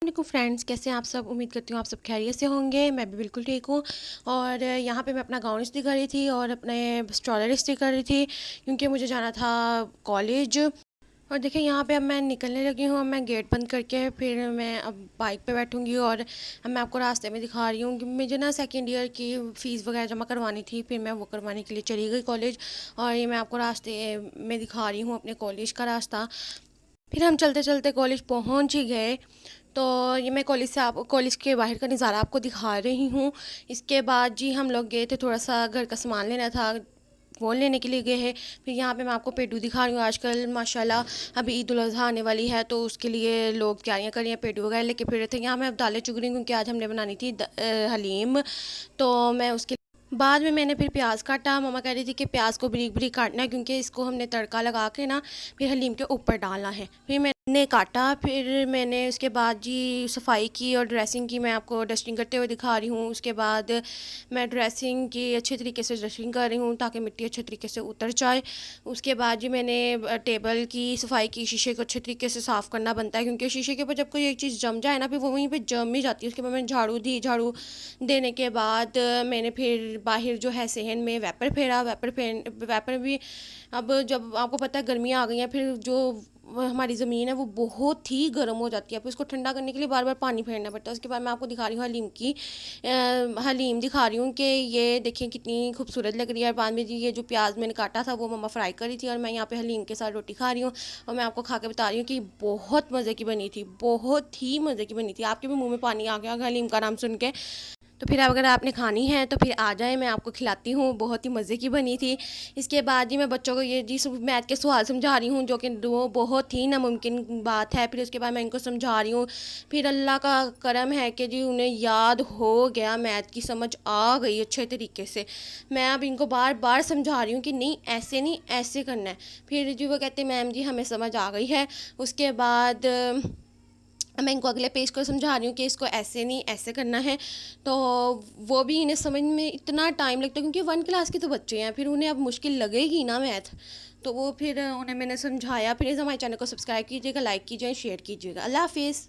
वालेकुम फ्रेंड्स, कैसे हैं आप सब। उम्मीद करती हूँ आप सब खैरियत से होंगे। मैं भी बिल्कुल ठीक हूँ। और यहाँ पे मैं अपना गाउन इस्त्री कर रही थी और अपने स्ट्रॉलर इस्त्री कर रही थी क्योंकि मुझे जाना था कॉलेज। और देखिए यहाँ पे अब मैं निकलने लगी हूँ। अब मैं गेट बंद करके फिर मैं अब बाइक पे बैठूँगी और अब मैं आपको रास्ते में दिखा रही हूँ कि मुझे ना सेकेंड ईयर की फ़ीस वगैरह जमा करवानी थी। फिर मैं वो करवाने के लिए चली गई कॉलेज। और ये मैं आपको रास्ते में दिखा रही हूँ अपने कॉलेज का रास्ता। फिर हम चलते चलते कॉलेज पहुँच ही गए। तो ये मैं कॉलेज के बाहर का नज़ारा आपको दिखा रही हूँ। इसके बाद जी हम लोग गए थे, थोड़ा सा घर का सामान लेना था, फ़ोन लेने के लिए गए हैं। फिर यहाँ पे मैं आपको पेटू दिखा रही हूँ। आजकल माशाल्लाह अभी ईद उल अज़हा आने वाली है तो उसके लिए लोग तैयारियाँ कर रही हैं, पेटू वगैरह लेके फिर रहे थे। यहाँ मैं अब दालें चुग रही हूँ क्योंकि आज हमने बनानी थी हलीम। तो मैं उसके बाद में मैंने फिर प्याज काटा। मम्मा कह रही थी कि प्याज को बारीक बारीक काटना है क्योंकि इसको हमने तड़का लगा के ना फिर हलीम के ऊपर डालना है। फिर मैंने काटा, फिर मैंने उसके बाद जी सफाई की और ड्रेसिंग की। मैं आपको डस्टिंग करते हुए दिखा रही हूँ। उसके बाद मैं ड्रेसिंग की अच्छे तरीके से डस्टिंग कर रही हूँ ताकि मिट्टी अच्छे तरीके से उतर जाए। उसके बाद जी मैंने टेबल की सफाई की। शीशे को अच्छे तरीके से साफ़ करना बनता है क्योंकि शीशे के ऊपर जब कोई एक चीज़ जम जाए ना फिर वो वहीं पर जम ही जाती है। उसके बाद मैंने झाड़ू दी। झाड़ू देने के बाद मैंने फिर बाहर जो है सहन में वैपर फेरा। वैपर भी अब जब आपको पता है गर्मियाँ आ गई हैं फिर जो हमारी ज़मीन है वो बहुत ही गर्म हो जाती है। फिर उसको ठंडा करने के लिए बार बार पानी फेरना पड़ता है। उसके बाद मैं आपको दिखा रही हूँ हलीम दिखा रही हूँ कि ये देखिए कितनी खूबसूरत लग रही है। और बाद में जी ये जो प्याज मैंने काटा था वो मम्मा फ्राई करी थी और मैं यहाँ पे हलीम के साथ रोटी खा रही हूँ। और मैं आपको खा के बता रही हूँ कि बहुत मज़े की बनी थी, बहुत ही मज़े की बनी थी। आपके भी मुंह में पानी आ गया होगा हलीम का नाम सुन के। तो फिर अगर आपने खानी है तो फिर आ जाए, मैं आपको खिलाती हूँ। बहुत ही मज़े की बनी थी। इसके बाद जी मैं बच्चों को ये जी मैथ के सवाल समझा रही हूँ जो कि वो बहुत ही नामुमकिन बात है। फिर उसके बाद मैं इनको समझा रही हूँ। फिर अल्लाह का करम है कि जी उन्हें याद हो गया, मैथ की समझ आ गई अच्छे तरीके से। मैं अब इनको बार बार समझा रही हूँ कि नहीं ऐसे करना है। फिर जी वो कहते मैम जी हमें समझ आ गई है। उसके बाद मैं इनको अगले पेज को समझा रही हूँ कि इसको ऐसे नहीं ऐसे करना है। तो वो भी इन्हें समझ में इतना टाइम लगता है क्योंकि 1 क्लास के तो बच्चे हैं, फिर उन्हें अब मुश्किल लगेगी ना मैथ। तो वो फिर उन्हें मैंने समझाया। प्लीज़ हमारे चैनल को सब्सक्राइब कीजिएगा, लाइक कीजिए, शेयर कीजिएगा। अल्लाह हाफिज़।